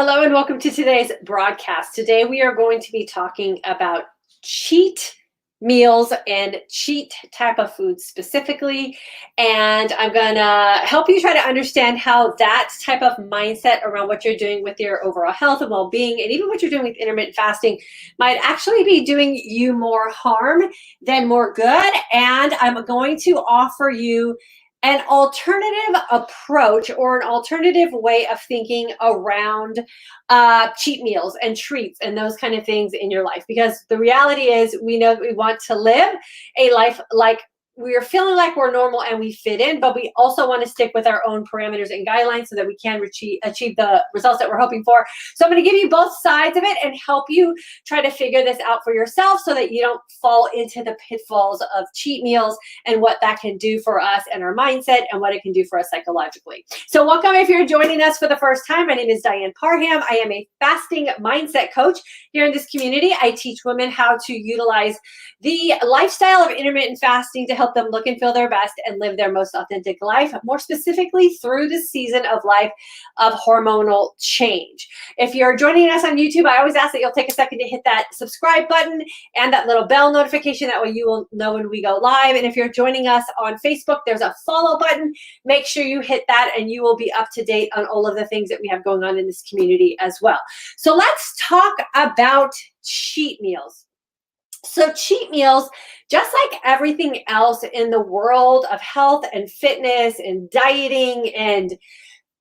Hello and welcome to today's broadcast. Today we are going to be talking about cheat meals and cheat type of foods specifically. And I'm going to help you try to understand how that type of mindset around what you're doing with your overall health and well-being, and even what you're doing with intermittent fasting, might actually be doing you more harm than more good. And I'm going to offer you an alternative approach or an alternative way of thinking around cheat meals and treats and those kind of things in your life. Because the reality is, we know that we want to live a life like we're feeling like we're normal and we fit in, but we also want to stick with our own parameters and guidelines so that we can achieve the results that we're hoping for. So I'm going to give you both sides of it and help you try to figure this out for yourself so that you don't fall into the pitfalls of cheat meals and what that can do for us and our mindset and what it can do for us psychologically. So welcome if you're joining us for the first time. My name is Ann Parham. I am a fasting mindset coach here in this community. I teach women how to utilize the lifestyle of intermittent fasting to help them look and feel their best and live their most authentic life, more specifically through the season of life of hormonal change. If you're joining us on YouTube, I always ask that you'll take a second to hit that subscribe button and that little bell notification. That way you will know when we go live. And if you're joining us on Facebook, there's a follow button. Make sure you hit that and you will be up to date on all of the things that we have going on in this community as well. So let's talk about cheat meals. So cheat meals, just like everything else in the world of health and fitness and dieting and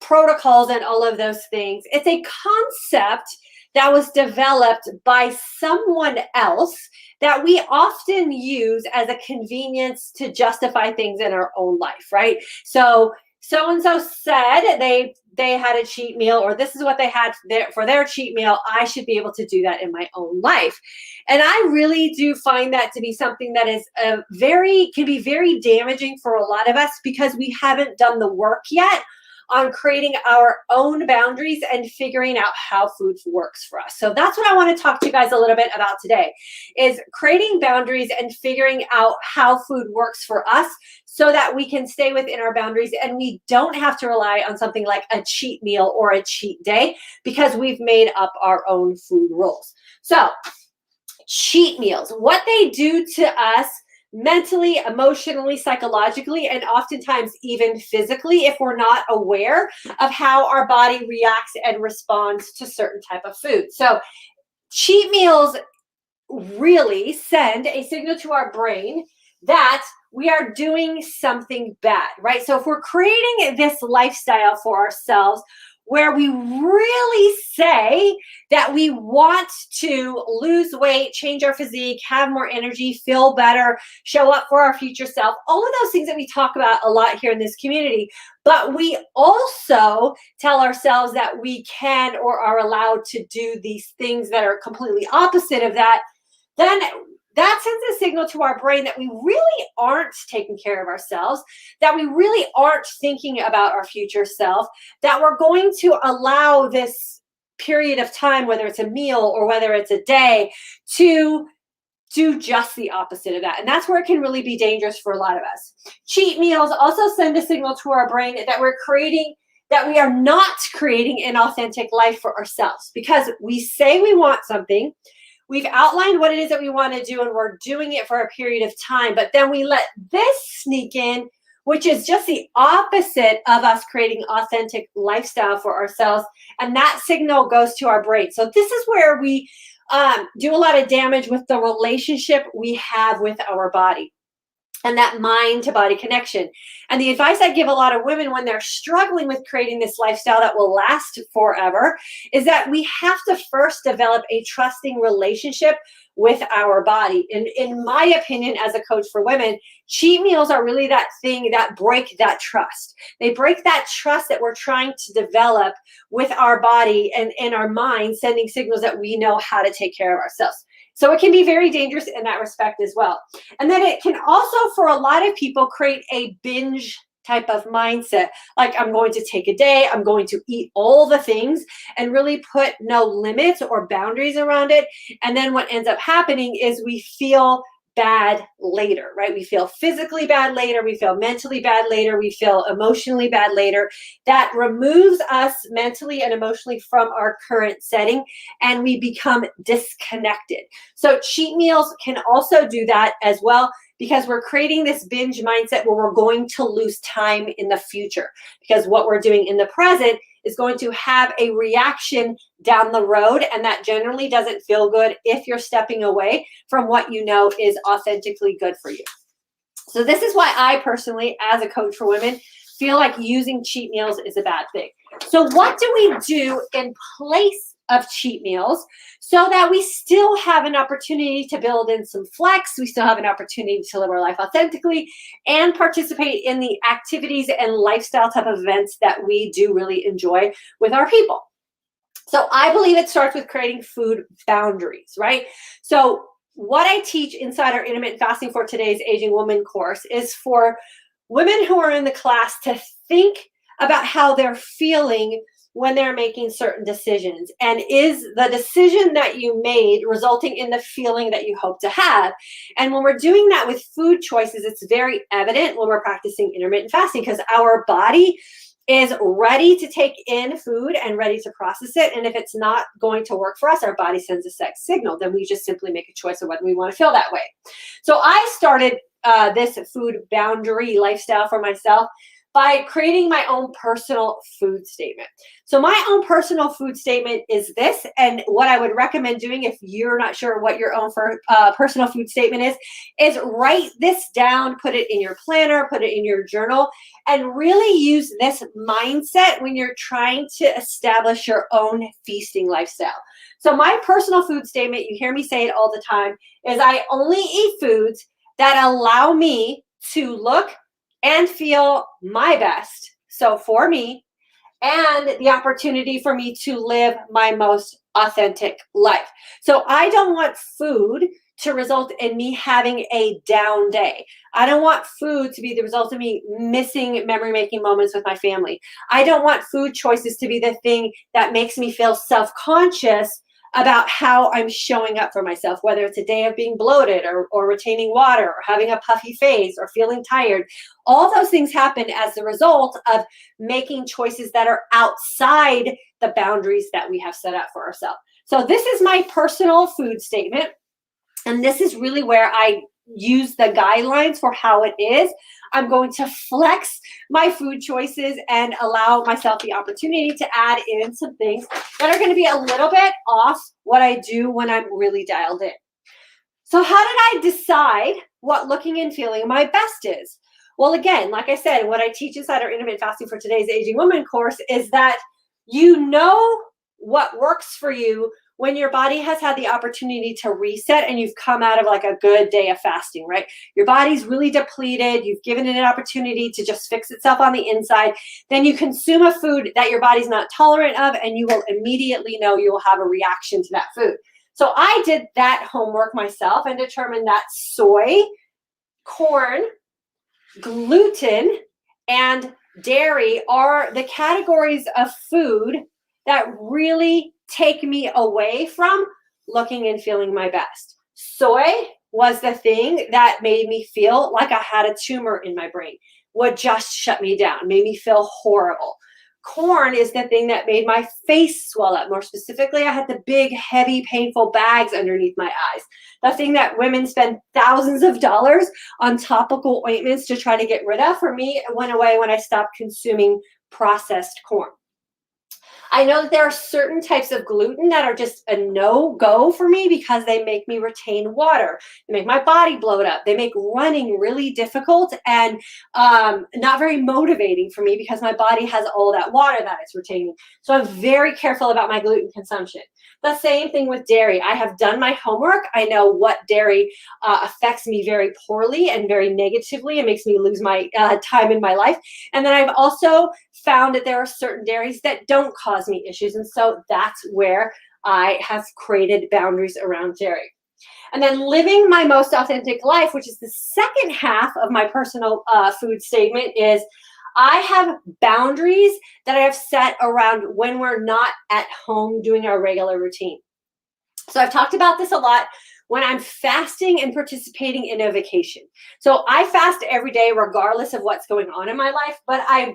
protocols and all of those things, it's a concept that was developed by someone else that we often use as a convenience to justify things in our own life, right? So-and-so said they had a cheat meal, or this is what they had for their cheat meal. I should be able to do that in my own life. And I really do find that to be something that is can be very damaging for a lot of us, because we haven't done the work yet on creating our own boundaries and figuring out how food works for us. So that's what I want to talk to you guys a little bit about today, is creating boundaries and figuring out how food works for us so that we can stay within our boundaries and we don't have to rely on something like a cheat meal or a cheat day, because we've made up our own food rules. So cheat meals, what they do to us mentally, emotionally, psychologically, and oftentimes even physically, if we're not aware of how our body reacts and responds to certain type of food. So cheat meals really send a signal to our brain that we are doing something bad, right? So if we're creating this lifestyle for ourselves where we really say that we want to lose weight, change our physique, have more energy, feel better, show up for our future self, all of those things that we talk about a lot here in this community, but we also tell ourselves that we can or are allowed to do these things that are completely opposite of that, then that sends a signal to our brain that we really aren't taking care of ourselves, that we really aren't thinking about our future self, that we're going to allow this period of time, whether it's a meal or whether it's a day, to do just the opposite of that. And that's where it can really be dangerous for a lot of us. Cheat meals also send a signal to our brain that we are not creating an authentic life for ourselves, because we say we want something. We've outlined what it is that we want to do, and we're doing it for a period of time, but then we let this sneak in, which is just the opposite of us creating authentic lifestyle for ourselves, and that signal goes to our brain. So this is where we do a lot of damage with the relationship we have with our body and that mind to body connection. And the advice I give a lot of women when they're struggling with creating this lifestyle that will last forever is that we have to first develop a trusting relationship with our body. And in my opinion, as a coach for women, cheat meals are really that thing that break that trust. They break that trust that we're trying to develop with our body and in our mind, sending signals that we know how to take care of ourselves. So it can be very dangerous in that respect as well. And then it can also, for a lot of people, create a binge type of mindset. Like, I'm going to take a day, I'm going to eat all the things and really put no limits or boundaries around it. And then what ends up happening is we feel bad later, right? We feel physically bad later, we feel mentally bad later, we feel emotionally bad later. That removes us mentally and emotionally from our current setting, and we become disconnected. So cheat meals can also do that as well, because we're creating this binge mindset where we're going to lose time in the future, because what we're doing in the present is going to have a reaction down the road, and that generally doesn't feel good if you're stepping away from what you know is authentically good for you. So this is why I personally, as a coach for women, feel like using cheat meals is a bad thing. So what do we do in place of cheat meals so that we still have an opportunity to build in some flex, we still have an opportunity to live our life authentically and participate in the activities and lifestyle type of events that we do really enjoy with our people? So I believe it starts with creating food boundaries, right? So what I teach inside our Intermittent Fasting for Today's Aging Woman course is for women who are in the class to think about how they're feeling when they're making certain decisions. And is the decision that you made resulting in the feeling that you hope to have? And when we're doing that with food choices, it's very evident when we're practicing intermittent fasting, because our body is ready to take in food and ready to process it. And if it's not going to work for us, our body sends a sex signal. Then we just simply make a choice of whether we want to feel that way. So I started this food boundary lifestyle for myself by creating my own personal food statement. So my own personal food statement is this, and what I would recommend doing if you're not sure what your own personal food statement is write this down, put it in your planner, put it in your journal, and really use this mindset when you're trying to establish your own feasting lifestyle. So my personal food statement, you hear me say it all the time, is I only eat foods that allow me to look and feel my best. So for me, and the opportunity for me to live my most authentic life. So I don't want food to result in me having a down day. I don't want food to be the result of me missing memory-making moments with my family. I don't want food choices to be the thing that makes me feel self-conscious about how I'm showing up for myself, whether it's a day of being bloated or retaining water or having a puffy face or feeling tired. All those things happen as a result of making choices that are outside the boundaries that we have set up for ourselves. So this is my personal food statement. And this is really where I use the guidelines for how it is. I'm going to flex my food choices and allow myself the opportunity to add in some things that are going to be a little bit off what I do when I'm really dialed in. So how did I decide what looking and feeling my best is? Well, again, like I said, what I teach inside our Intermittent Fasting for Today's Aging Woman course is that you know what works for you when your body has had the opportunity to reset and you've come out of like a good day of fasting, right? Your body's really depleted. You've given it an opportunity to just fix itself on the inside. Then you consume a food that your body's not tolerant of, and you will immediately know you will have a reaction to that food. So I did that homework myself and determined that soy, corn, gluten, and dairy are the categories of food that really take me away from looking and feeling my best. Soy was the thing that made me feel like I had a tumor in my brain, would just shut me down, made me feel horrible. Corn is the thing that made my face swell up. More specifically, I had the big, heavy, painful bags underneath my eyes. The thing that women spend thousands of dollars on topical ointments to try to get rid of. For me, it went away when I stopped consuming processed corn. I know that there are certain types of gluten that are just a no-go for me because they make me retain water. They make my body bloat up. They make running really difficult and not very motivating for me because my body has all that water that it's retaining. So I'm very careful about my gluten consumption. The same thing with dairy. I have done my homework. I know what dairy affects me very poorly and very negatively. It makes me lose my time in my life. And then I've also found that there are certain dairies that don't cause me issues. And so that's where I have created boundaries around dairy. And then living my most authentic life, which is the second half of my personal food statement, is I have boundaries that I have set around when we're not at home doing our regular routine. So I've talked about this a lot when I'm fasting and participating in a vacation. So I fast every day regardless of what's going on in my life, but I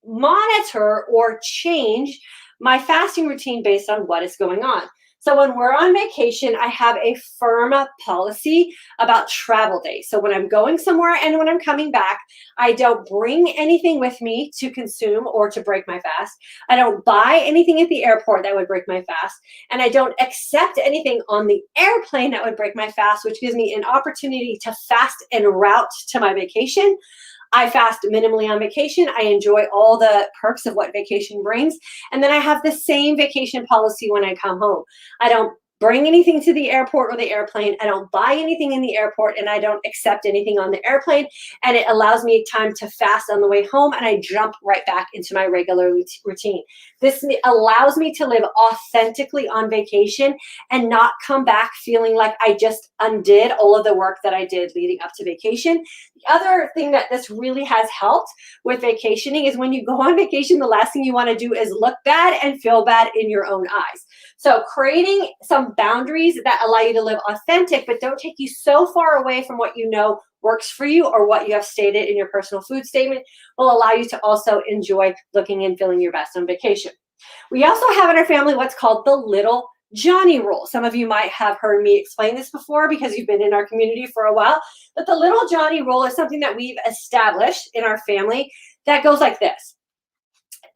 monitor or change my fasting routine based on what is going on. So when we're on vacation, I have a firm policy about travel days. So when I'm going somewhere and when I'm coming back, I don't bring anything with me to consume or to break my fast. I don't buy anything at the airport that would break my fast. And I don't accept anything on the airplane that would break my fast, which gives me an opportunity to fast en route to my vacation. I fast minimally on vacation. I enjoy all the perks of what vacation brings. And then I have the same vacation policy when I come home. I don't bring anything to the airport or the airplane. I don't buy anything in the airport, and I don't accept anything on the airplane. And it allows me time to fast on the way home, and I jump right back into my regular routine. This allows me to live authentically on vacation and not come back feeling like I just undid all of the work that I did leading up to vacation. The other thing that this really has helped with vacationing is when you go on vacation, the last thing you want to do is look bad and feel bad in your own eyes. So creating some boundaries that allow you to live authentic, but don't take you so far away from what you know works for you or what you have stated in your personal food statement will allow you to also enjoy looking and feeling your best on vacation. We also have in our family what's called the Little Johnny rule. Some of you might have heard me explain this before because you've been in our community for a while, but the Little Johnny rule is something that we've established in our family that goes like this.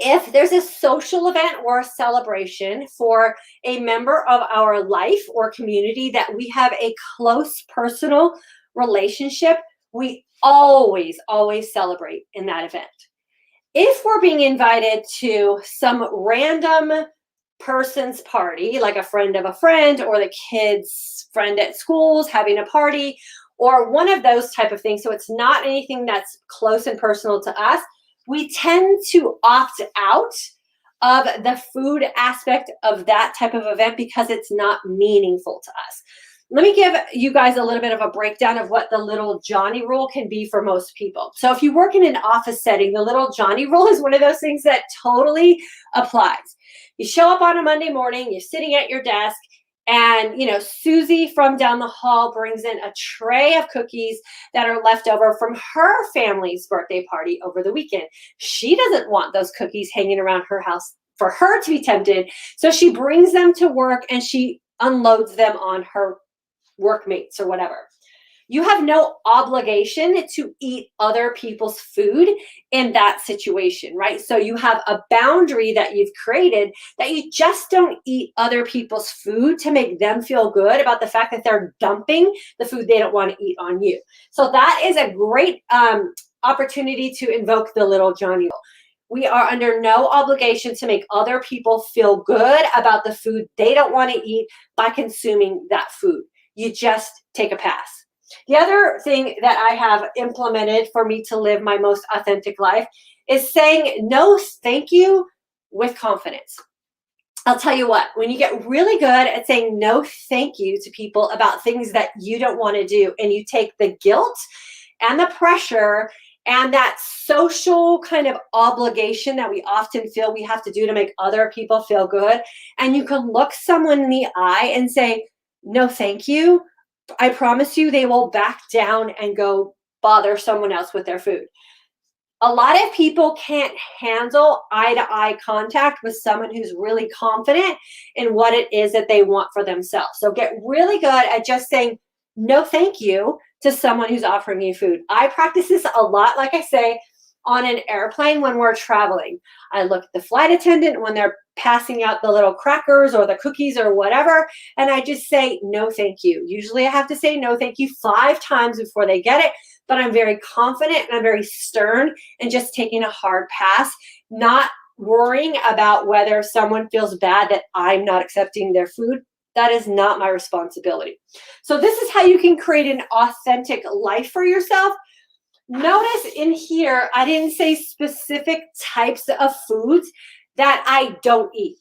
If there's a social event or a celebration for a member of our life or community that we have a close personal relationship, we always celebrate in that event. If we're being invited to some random person's party, like a friend of a friend or the kid's friend at school's having a party or one of those type of things, so it's not anything that's close and personal to us, we tend to opt out of the food aspect of that type of event because it's not meaningful to us. Let me give you guys a little bit of a breakdown of what the Little Johnny rule can be for most people. So if you work in an office setting, the Little Johnny rule is one of those things that totally applies. You show up on a Monday morning, you're sitting at your desk, and Susie from down the hall brings in a tray of cookies that are left over from her family's birthday party over the weekend. She doesn't want those cookies hanging around her house for her to be tempted, so she brings them to work and she unloads them on her workmates or whatever. You have no obligation to eat other people's food in that situation, right? So you have a boundary that you've created that you just don't eat other people's food to make them feel good about the fact that they're dumping the food they don't want to eat on you. So that is a great opportunity to invoke the Little Johnny rule. We are under no obligation to make other people feel good about the food they don't want to eat by consuming that food. You just take a pass. The other thing that I have implemented for me to live my most authentic life is saying no thank you with confidence. I'll tell you what, when you get really good at saying no thank you to people about things that you don't want to do, and you take the guilt and the pressure and that social kind of obligation that we often feel we have to do to make other people feel good, and you can look someone in the eye and say, no thank you, I promise you they will back down and go bother someone else with their food. A lot of people can't handle eye-to-eye contact with someone who's really confident in what it is that they want for themselves. So get really good at just saying no thank you to someone who's offering you food. I practice this a lot, like I say, on an airplane when we're traveling. I look at the flight attendant when they're passing out the little crackers or the cookies or whatever, and I just say, no, thank you. Usually I have to say no, thank you 5 times before they get it, but I'm very confident and I'm very stern and just taking a hard pass, not worrying about whether someone feels bad that I'm not accepting their food. That is not my responsibility. So this is how you can create an authentic life for yourself. Notice in here, I didn't say specific types of foods that I don't eat.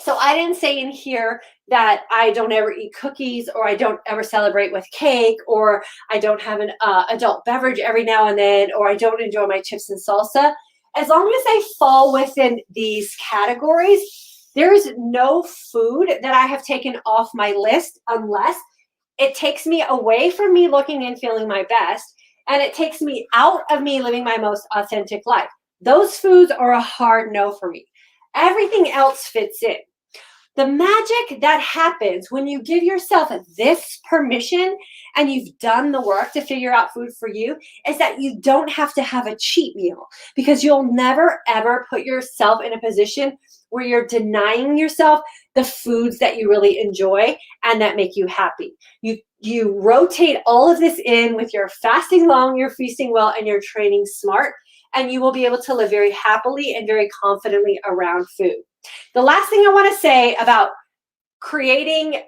So I didn't say in here that I don't ever eat cookies, or I don't ever celebrate with cake, or I don't have an adult beverage every now and then, or I don't enjoy my chips and salsa. As long as they fall within these categories, there is no food that I have taken off my list unless it takes me away from me looking and feeling my best, and it takes me out of me living my most authentic life. Those foods are a hard no for me. Everything else fits in. The magic that happens when you give yourself this permission and you've done the work to figure out food for you is that you don't have to have a cheat meal, because you'll never ever put yourself in a position where you're denying yourself the foods that you really enjoy and that make you happy. You rotate all of this in with your fasting long, you're feasting well, and you're training smart, and you will be able to live very happily and very confidently around food. The last thing I want to say about creating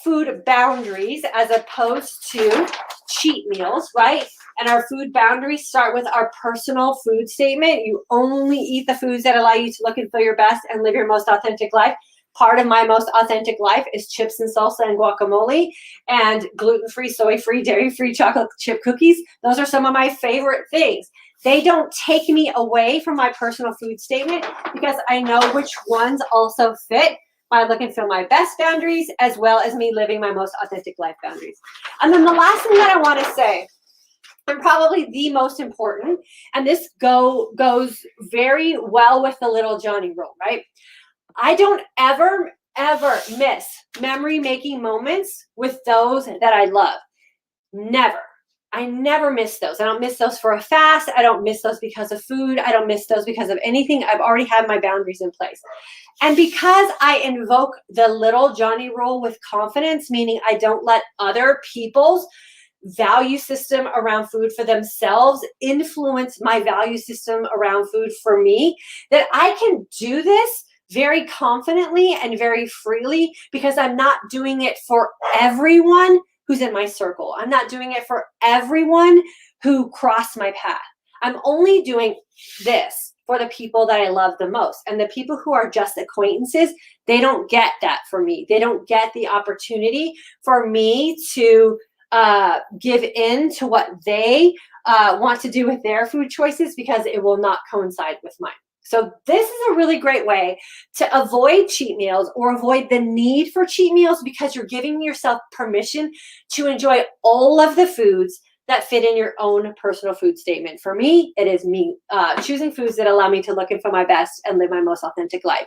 food boundaries as opposed to cheat meals, right? And our food boundaries start with our personal food statement. You only eat the foods that allow you to look and feel your best and live your most authentic life. Part of my most authentic life is chips and salsa and guacamole and gluten-free, soy-free, dairy-free chocolate chip cookies. Those are some of my favorite things. They don't take me away from my personal food statement, because I know which ones also fit my look and feel my best boundaries, as well as me living my most authentic life boundaries. And then the last thing that I want to say, and probably the most important, and this goes very well with the little Johnny rule, right? I don't ever miss memory making moments with those that I love. Never. I never miss those. I don't miss those for a fast. I don't miss those because of food. I don't miss those because of anything. I've already had my boundaries in place. And because I invoke the little Johnny rule with confidence, meaning I don't let other people's value system around food for themselves influence my value system around food for me, that I can do this very confidently and very freely, because I'm not doing it for everyone who's in my circle. I'm not doing it for everyone who crossed my path. I'm only doing this for the people that I love the most. And the people who are just acquaintances, they don't get that for me. They don't get the opportunity for me to give in to what they want to do with their food choices, because it will not coincide with mine. So this is a really great way to avoid cheat meals, or avoid the need for cheat meals, because you're giving yourself permission to enjoy all of the foods that fit in your own personal food statement. For me, it is me choosing foods that allow me to look and feel my best and live my most authentic life.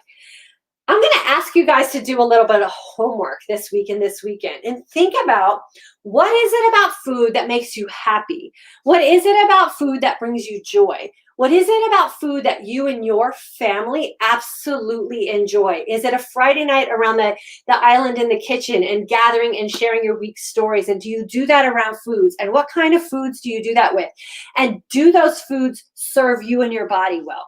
I'm going to ask you guys to do a little bit of homework this week and this weekend, and think about, what is it about food that makes you happy? What is it about food that brings you joy? What is it about food that you and your family absolutely enjoy? Is it a Friday night around the island in the kitchen and gathering and sharing your week's stories? And do you do that around foods? And what kind of foods do you do that with? And do those foods serve you and your body well?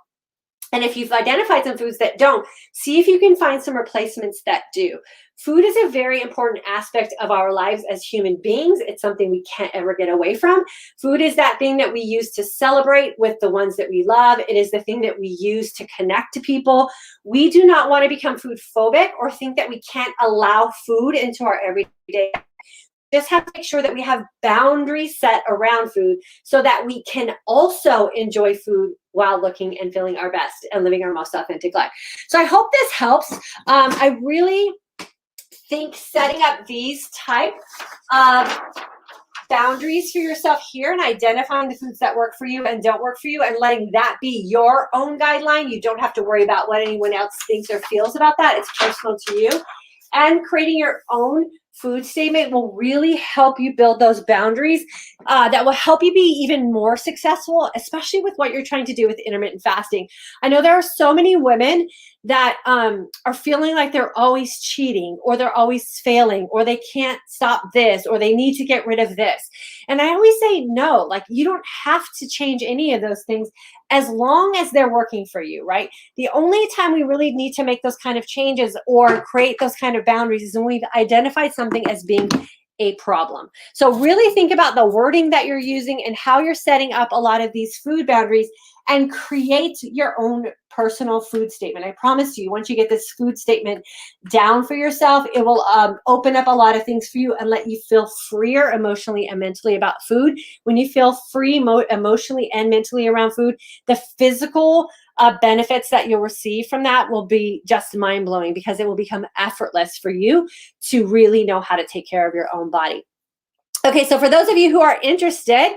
And if you've identified some foods that don't, see if you can find some replacements that do. Food is a very important aspect of our lives as human beings. It's something we can't ever get away from. Food is that thing that we use to celebrate with the ones that we love. It is the thing that we use to connect to people. We do not want to become food phobic or think that we can't allow food into our everyday. Just have to make sure that we have boundaries set around food, so that we can also enjoy food while looking and feeling our best and living our most authentic life. So I hope this helps. I really think setting up these type of boundaries for yourself here, and identifying the foods that work for you and don't work for you, and letting that be your own guideline. You don't have to worry about what anyone else thinks or feels about that. It's personal to you. And creating your own food statement will really help you build those boundaries that will help you be even more successful, especially with what you're trying to do with intermittent fasting. I know there are so many women that are feeling like they're always cheating, or they're always failing, or they can't stop this, or they need to get rid of this. And I always say, no, like, you don't have to change any of those things as long as they're working for you, right? The only time we really need to make those kind of changes or create those kind of boundaries is when we've identified something as being a problem. So really think about the wording that you're using and how you're setting up a lot of these food boundaries, and create your own personal food statement. I promise you, once you get this food statement down for yourself, it will open up a lot of things for you and let you feel freer emotionally and mentally about food. When you feel free emotionally and mentally around food, the physical benefits that you'll receive from that will be just mind-blowing, because it will become effortless for you to really know how to take care of your own body. Okay, so for those of you who are interested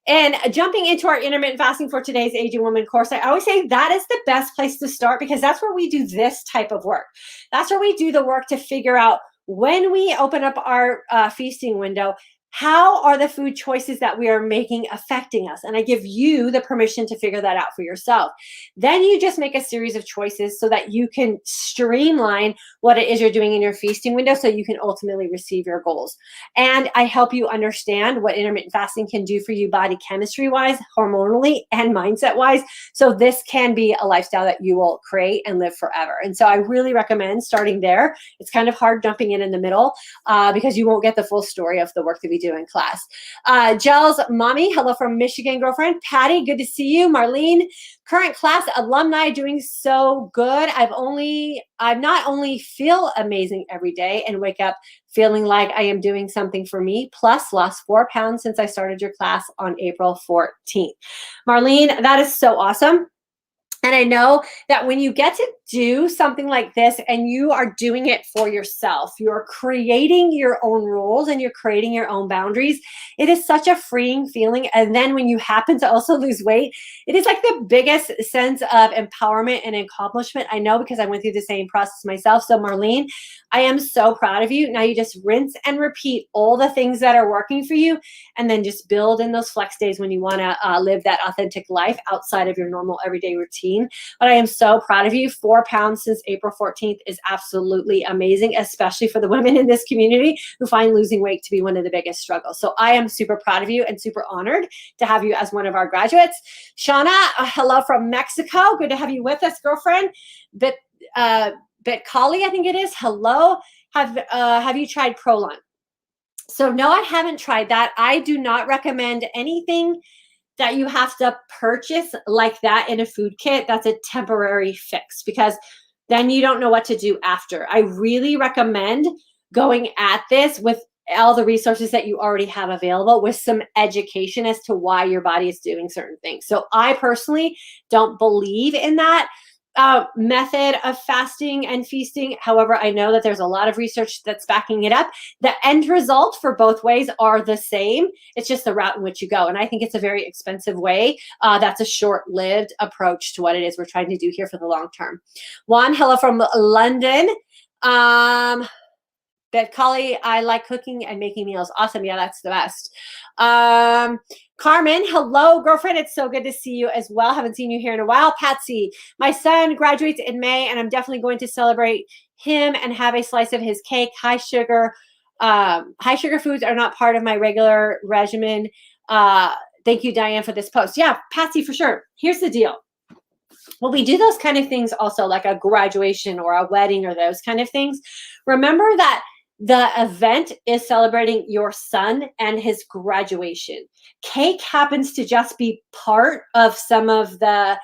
in jumping into our intermittent fasting for today's Aging Woman course, I always say that is the best place to start, because that's where we do this type of work. That's where we do the work to figure out, when we open up our feasting window, how are the food choices that we are making affecting us? And I give you the permission to figure that out for yourself. Then you just make a series of choices so that you can streamline what it is you're doing in your feasting window, so you can ultimately receive your goals. And I help you understand what intermittent fasting can do for you body chemistry-wise, hormonally, and mindset-wise. So this can be a lifestyle that you will create and live forever. And so I really recommend starting there. It's kind of hard jumping in the middle because you won't get the full story of the work that we do in class. Jell's mommy, hello from Michigan, girlfriend. Patty, good to see you. Marlene, current class alumni, doing so good. I've not only feel amazing every day and wake up feeling like I am doing something for me, plus lost 4 pounds since I started your class on April 14th. Marlene, that is so awesome. And I know that when you get to do something like this and you are doing it for yourself, you're creating your own rules and you're creating your own boundaries, it is such a freeing feeling. And then when you happen to also lose weight, it is like the biggest sense of empowerment and accomplishment. I know, because I went through the same process myself. So Marlene, I am so proud of you. Now you just rinse and repeat all the things that are working for you, and then just build in those flex days when you want to live that authentic life outside of your normal everyday routine. But I am so proud of you. 4 pounds since April 14th is absolutely amazing, especially for the women in this community who find losing weight to be one of the biggest struggles. So I am super proud of you and super honored to have you as one of our graduates. Shauna, hello from Mexico. Good to have you with us, girlfriend. Kali, I think it is. Hello. Have you tried Prolon? So no, I haven't tried that. I do not recommend anything that you have to purchase like that in a food kit. That's a temporary fix, because then you don't know what to do after. I really recommend going at this with all the resources that you already have available, with some education as to why your body is doing certain things. So I personally don't believe in that method of fasting and feasting. However, I know that there's a lot of research that's backing it up. The end result for both ways are the same. It's just the route in which you go. And I think it's a very expensive way. That's a short-lived approach to what it is we're trying to do here for the long term. Juan, hello from London. Kali, I like cooking and making meals. Awesome. Yeah, that's the best. Carmen, hello, girlfriend. It's so good to see you as well. Haven't seen you here in a while. Patsy, my son graduates in May, and I'm definitely going to celebrate him and have a slice of his cake. High sugar foods are not part of my regular regimen. Thank you, Diane, for this post. Yeah, Patsy, for sure. Here's the deal. When we do those kind of things, also like a graduation or a wedding or those kind of things, remember that the event is celebrating your son and his graduation. Cake happens to just be part of some of the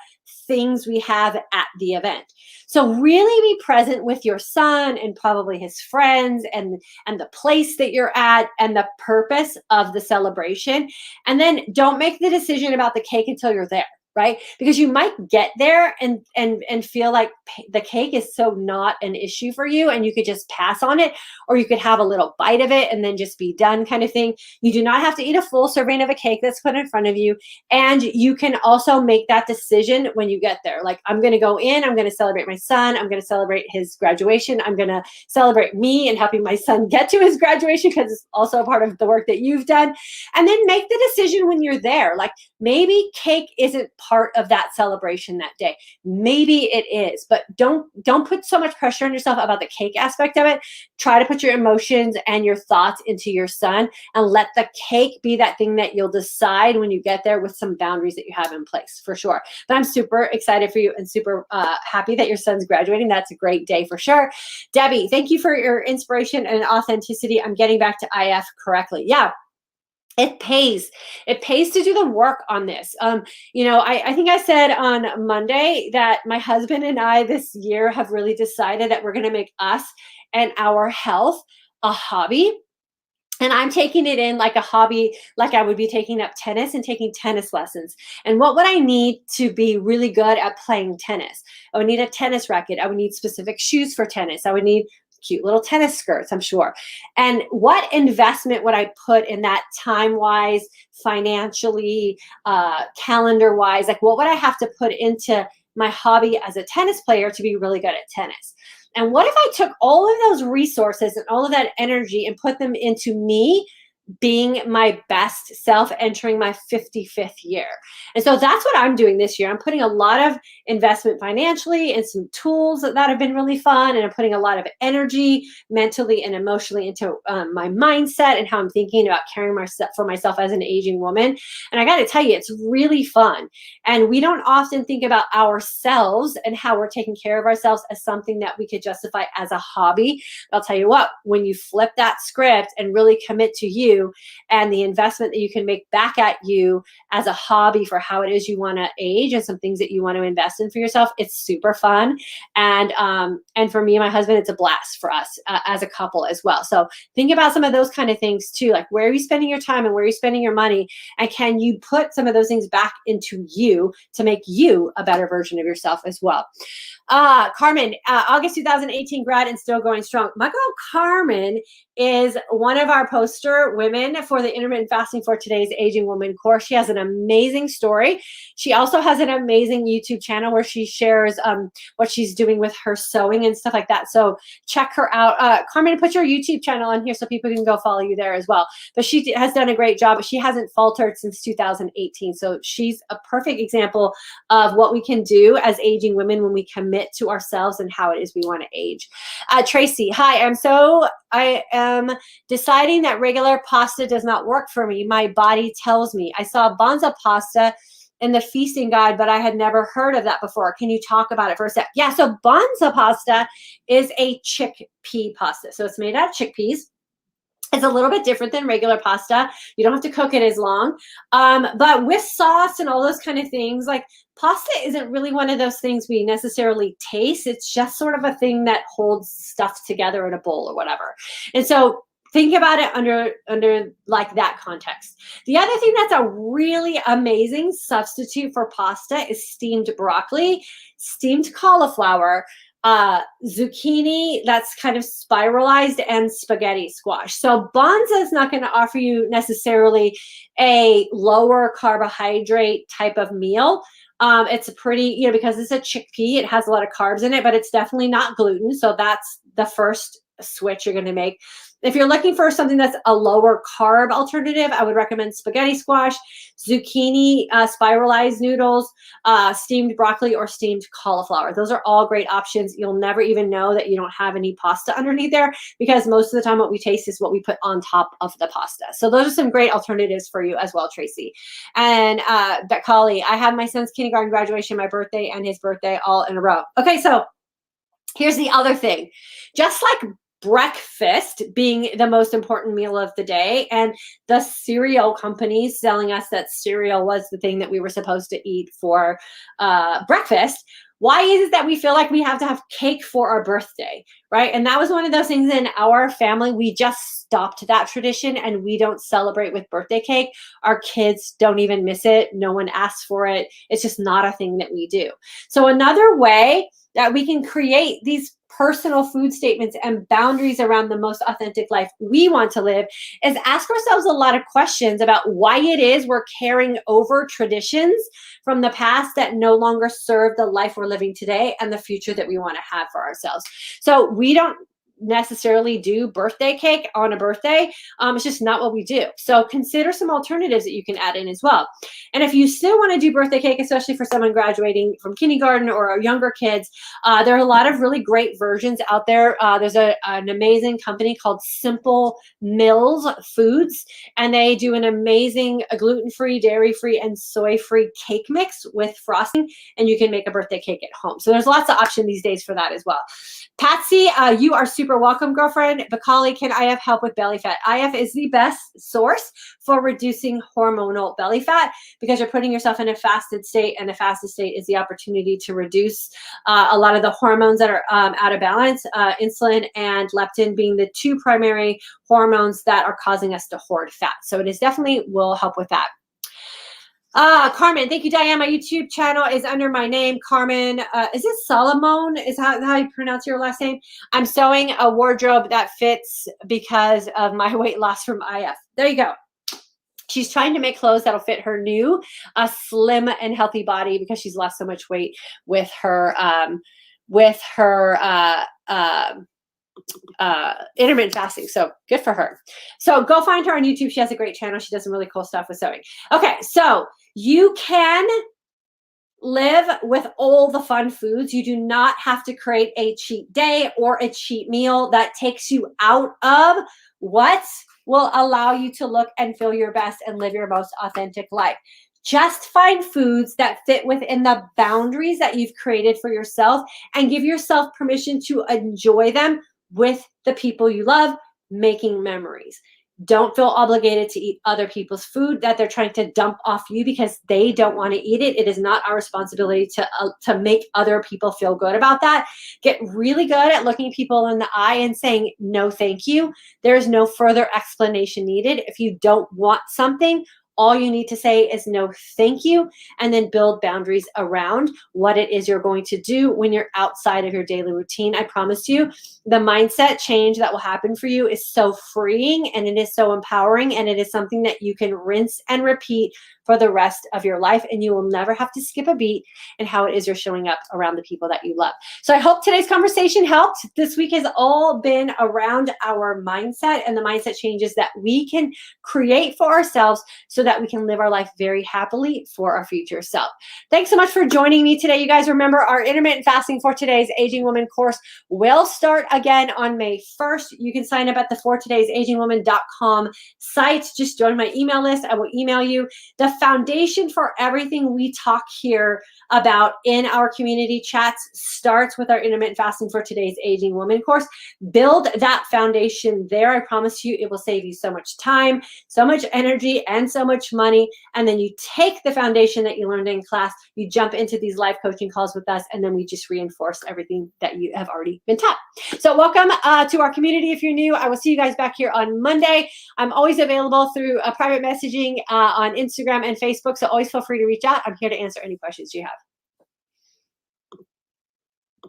things we have at the event. So really be present with your son and probably his friends and the place that you're at and the purpose of the celebration. And then don't make the decision about the cake until you're there. Right? Because you might get there and feel like the cake is so not an issue for you and you could just pass on it, or you could have a little bite of it and then just be done, kind of thing. You do not have to eat a full serving of a cake that's put in front of you. And you can also make that decision when you get there. Like, I'm going to go in, I'm going to celebrate my son, I'm going to celebrate his graduation, I'm going to celebrate me and helping my son get to his graduation, because it's also a part of the work that you've done. And then make the decision when you're there. Like, maybe cake isn't part of that celebration that day. Maybe it is, but don't put so much pressure on yourself about the cake aspect of it. Try to put your emotions and your thoughts into your son, and let the cake be that thing that you'll decide when you get there, with some boundaries that you have in place, for sure. But I'm super excited for you and super happy that your son's graduating. That's a great day for sure. Debbie, thank you for your inspiration and authenticity. I'm getting back to IF correctly. Yeah. It pays. It pays to do the work on this. I think I said on Monday that my husband and I this year have really decided that we're going to make us and our health a hobby. And I'm taking it in like a hobby, like I would be taking up tennis and taking tennis lessons. And what would I need to be really good at playing tennis? I would need a tennis racket. I would need specific shoes for tennis. I would need cute little tennis skirts, I'm sure. And what investment would I put in that time-wise, financially, calendar-wise? Like, what would I have to put into my hobby as a tennis player to be really good at tennis? And what if I took all of those resources and all of that energy and put them into me being my best self, entering my 55th year? And so that's what I'm doing this year. I'm putting a lot of investment financially and some tools that have been really fun. And I'm putting a lot of energy mentally and emotionally into my mindset and how I'm thinking about caring for myself as an aging woman. And I got to tell you, it's really fun. And we don't often think about ourselves and how we're taking care of ourselves as something that we could justify as a hobby. But I'll tell you what, when you flip that script and really commit to you and the investment that you can make back at you as a hobby for how it is you want to age and some things that you want to invest in for yourself, it's super fun. And for me and my husband, it's a blast for us as a couple as well. So think about some of those kind of things too, like where are you spending your time and where are you spending your money? And can you put some of those things back into you to make you a better version of yourself as well? Carmen, August 2018 grad and still going strong. My girl Carmen is one of our poster women for the Intermittent Fasting for Today's Aging Woman course. She has an amazing story. She also has an amazing YouTube channel where she shares what she's doing with her sewing and stuff like that. So check her out. Carmen, put your YouTube channel on here so people can go follow you there as well. But she has done a great job. But she hasn't faltered since 2018. So she's a perfect example of what we can do as aging women when we commit to ourselves and how it is we want to age. Tracy, hi, I am deciding that regular pasta does not work for me. My body tells me. I saw Banza pasta in the feasting guide, but I had never heard of that before. Can you talk about it for a sec? Yeah, so Banza pasta is a chickpea pasta. So it's made out of chickpeas. It's a little bit different than regular pasta. You don't have to cook it as long. But with sauce and all those kind of things, like pasta isn't really one of those things we necessarily taste. It's just sort of a thing that holds stuff together in a bowl or whatever. And so think about it under like that context. The other thing that's a really amazing substitute for pasta is steamed broccoli, steamed cauliflower, zucchini that's kind of spiralized, and spaghetti squash. So Banza is not going to offer you necessarily a lower carbohydrate type of meal. It's a pretty, because it's a chickpea, it has a lot of carbs in it, but it's definitely not gluten. So that's the first switch you're going to make. If you're looking for something that's a lower carb alternative, I would recommend spaghetti squash, zucchini, spiralized noodles, steamed broccoli, or steamed cauliflower. Those are all great options. You'll never even know that you don't have any pasta underneath there, because most of the time what we taste is what we put on top of the pasta. So those are some great alternatives for you as well, Tracy. And Bekali, I have my son's kindergarten graduation, my birthday, and his birthday all in a row. Okay, so here's the other thing. Just like breakfast being the most important meal of the day, and the cereal companies selling us that cereal was the thing that we were supposed to eat for breakfast, why is it that we feel like we have to have cake for our birthday, right? And that was one of those things in our family. We just stopped that tradition and we don't celebrate with birthday cake. Our kids don't even miss it. No one asks for it. It's just not a thing that we do. So another way that we can create these personal food statements and boundaries around the most authentic life we want to live is ask ourselves a lot of questions about why it is we're carrying over traditions from the past that no longer serve the life we're living today and the future that we want to have for ourselves. So we don't necessarily do birthday cake on a birthday. It's just not what we do. So consider some alternatives that you can add in as well. And if you still want to do birthday cake, especially for someone graduating from kindergarten or younger kids, there are a lot of really great versions out there. There's an amazing company called Simple Mills Foods, and they do an amazing gluten-free, dairy-free, and soy-free cake mix with frosting, and you can make a birthday cake at home. So there's lots of options these days for that as well. Patsy, you are super welcome, girlfriend. Bakali, can IF help with belly fat? IF is the best source for reducing hormonal belly fat because you're putting yourself in a fasted state, and a fasted state is the opportunity to reduce a lot of the hormones that are out of balance, insulin and leptin being the two primary hormones that are causing us to hoard fat. So it is definitely will help with that. Carmen, thank you, Diane. My YouTube channel is under my name, Carmen. Is it Solomon? Is how you pronounce your last name? I'm sewing a wardrobe that fits because of my weight loss from IF. There you go. She's trying to make clothes that'll fit her new, slim and healthy body because she's lost so much weight with her, intermittent fasting. So good for her. So go find her on YouTube. She has a great channel. She does some really cool stuff with sewing. Okay, so you can live with all the fun foods. You do not have to create a cheat day or a cheat meal that takes you out of what will allow you to look and feel your best and live your most authentic life. Just find foods that fit within the boundaries that you've created for yourself and give yourself permission to enjoy them with the people you love, making memories. Don't feel obligated to eat other people's food that they're trying to dump off you because they don't want to eat it. It is not our responsibility to make other people feel good about that. Get really good at looking people in the eye and saying, no, thank you. There is no further explanation needed. If you don't want something, all you need to say is no, thank you, and then build boundaries around what it is you're going to do when you're outside of your daily routine. I promise you, the mindset change that will happen for you is so freeing, and it is so empowering, and it is something that you can rinse and repeat for the rest of your life, and you will never have to skip a beat in how it is you're showing up around the people that you love. So I hope today's conversation helped. This week has all been around our mindset and the mindset changes that we can create for ourselves so that we can live our life very happily for our future self. Thanks so much for joining me today. You guys remember our intermittent fasting for today's Aging Woman course will start again on May 1st. You can sign up at the fortodaysagingwoman.com site. Just join my email list. I will email you. The foundation for everything we talk here about in our community chats starts with our intermittent fasting for today's Aging Woman course. Build that foundation there. I promise you it will save you so much time, so much energy, and so much money. And then you take the foundation that you learned in class, you jump into these live coaching calls with us, and then we just reinforce everything that you have already been taught. So welcome to our community. If you're new, I will see you guys back here on Monday. I'm always available through private messaging on Instagram and Facebook, so always feel free to reach out. I'm here to answer any questions you have.